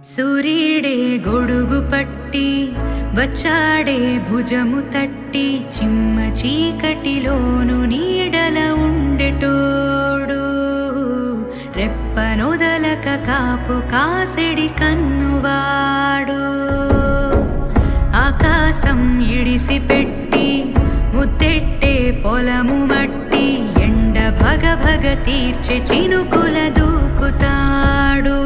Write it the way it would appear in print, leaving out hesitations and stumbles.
సూర్యుడే గొడుగు పట్టి వచ్చాడే భుజము తట్టి చిమ్మ చీకటిలోను నీడల ఉండెటోడు రెప్పనొదలక కాపు కాసెడి కన్నువాడు ఆకాశం ఇడిసి పెట్టి ముద్దెట్టే పొలము మట్టి ఎండ భగ భగ తీర్చే చినుకుల దూకుతాడు